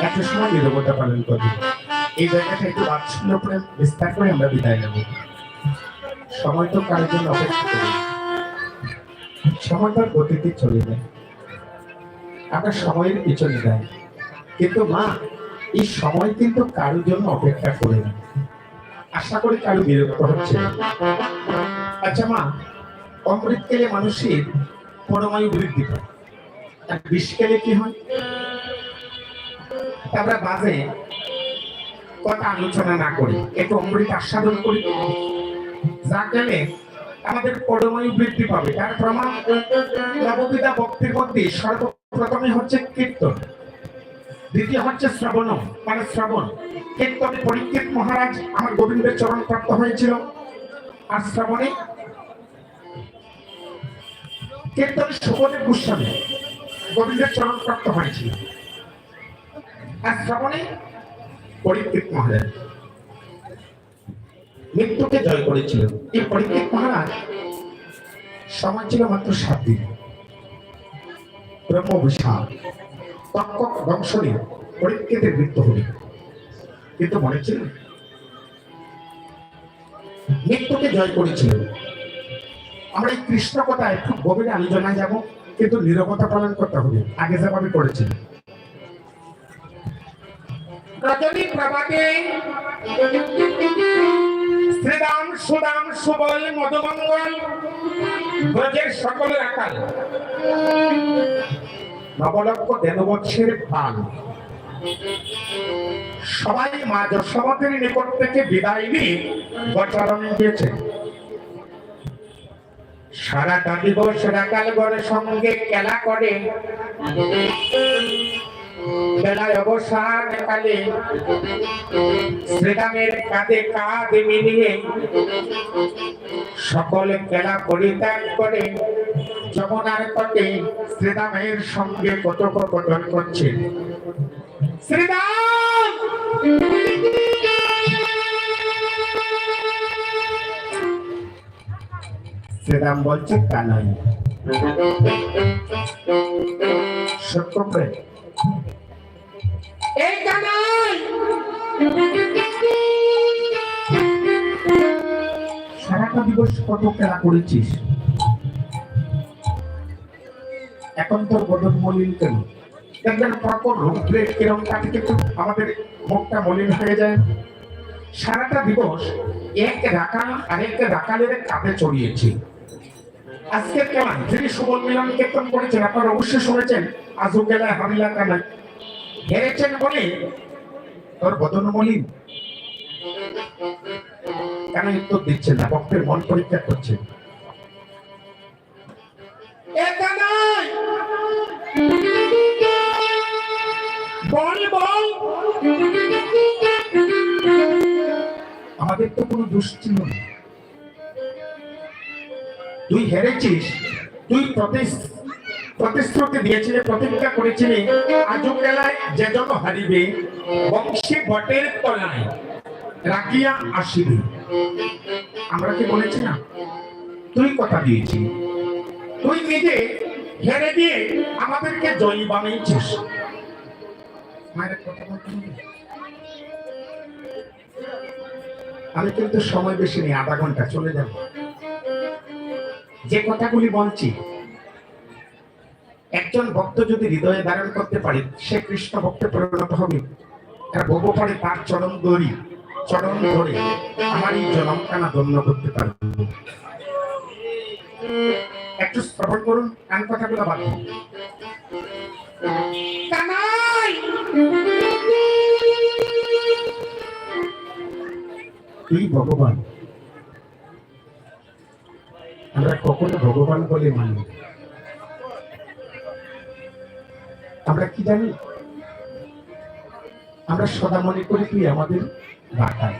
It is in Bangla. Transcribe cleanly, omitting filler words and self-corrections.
একটা সময় নীরবতা পালন করবে। এই জায়গাটা একটু বাৎসল্য করে বিস্তার করে আমরা বিদায় নেব। সময় তো কারোর জন্য অপেক্ষা করি, সময়টার গতিতে চলে যায়, আমরা সময়ের পিছনে যাই, কিন্তু মা এই সময় কিন্তু কারোর জন্য অপেক্ষা করে না। আশা করি কারো বিরক্ত হচ্ছে। আচ্ছা মা, অমৃতকালে মানুষের পরমায়ু বৃদ্ধি পায়, আর বিষকালে কি হয়? আমরা বাজে কথা আলোচনা না করি, একটু অমৃত আস্বাদন করি, যা গেলে আমাদের পরমায়ু বৃদ্ধি পাবে। তার প্রমাণ নববিধা ভক্তির মধ্যে সর্বপ্রথমে হচ্ছে কীর্তন, দ্বিতীয় হচ্ছে শ্রবণ, মানে শ্রবণ। কীর্তনে পরীক্ষিত মহারাজ আমার গোবিন্দের চরণ প্রাপ্ত হয়েছিল, আর শ্রবণে কীর্তনে সুখদেব গোস্বামী গোবিন্দের চরণ প্রাপ্ত হয়েছিল, আর শ্রবণে পরীক্ষিত মহারাজ মৃত্যুকে জয় করেছিল। এই পরীক্ষিত মহারাজ সময় ছিল মাত্র 7 দিন। ব্রহ্ম বিশাল তক্ষক দংশনে পরীক্ষিতের মৃত্যু হবে, কিন্তু মনে ছিল মৃত্যুকে জয় করেছিল। আমরা এই কৃষ্ণ কথায় খুব গভীরে আলোচনায় যাব, কিন্তু নীরবতা পালন করতে হবে। আগে যেভাবে করেছিল রজনী প্রভাতে শ্রীরাম সুদাম সুবল মধুমঙ্গল ব্রজের সকল আকাল নবলক্ষ দেববৎসের পাল সবাই মা যশোমতীর নিকট থেকে বিদায় নিয়ে গোচরণে গিয়েছে। সারাটা দিবস রাকাল গড়ের সঙ্গে খেলা করে, বেলায় অবসান কালে শ্রীরামের কাঁধে কাঁধ মিলিয়ে সকলে খেলা পরিত্যাগ করে যমুনার তটে শ্রীরামের সঙ্গে কথোপকথন করছে। শ্রীরাম শ্রীরাম বলছে কানাই সত্য প্রেম, এই কানাই সারাটা দিবস কত খেলা করেছিস, এখন তোর বদন মলিন কেন? দেখবেন প্রকট রৌদ্রে কিরম কাটে, কিন্তু আমাদের মুখটা মলিন হয়ে যায়। সারাটা দিবস এক রাকাল আরেক রাকালের কাঁধে চড়িয়েছি। আজকে কেমন যিনি সুবল মিলন কীর্তন করেছেন আপনারা অবশ্যই শুনেছেন, আজও গেলায় হামিলা কানাই হেরেছেন বলে তোর বদন মলিন কেন? উত্তর দিচ্ছেন না, ভক্তের মন পরীক্ষা করছে। আমাদের তো কোনো দোষ ছিল না, তুই হেরেছিস, তুই প্রতিশ্রুতি দিয়েছিলে, প্রতিজ্ঞা করেছিলে আজও বেলায় যে জন হারিবে বংশী বটের তলায় রাখিয়া আসিবে। আমরা কি বলেছি না? তুই কথা দিয়েছি, তুই নিজে হেরে দিয়ে আমাদেরকে জয়ী বানিয়েছিস। মায়ের কথা বলতে হবে। আমি কিন্তু সময় বেশি নেই, আধা ঘন্টা চলে যাব। যে কথাগুলি বলছি একজন ভক্ত যদি হৃদয়ে ধারণ করতে পারে, সে কৃষ্ণ ভক্তে পরিণত হবে। আর বহু পরে তার চরণ ধরে আমার এই জনমখানা ধন্য করতে পারবে। একটু শ্রবণ করুন, কান কথাগুলো বাদ দিন। তুই ভগবান, আমরা কখনো ভগবান বলে মানি? আমরা কি জানি? আমরা সদা মনে করি তুই আমাদের বাঁচাই।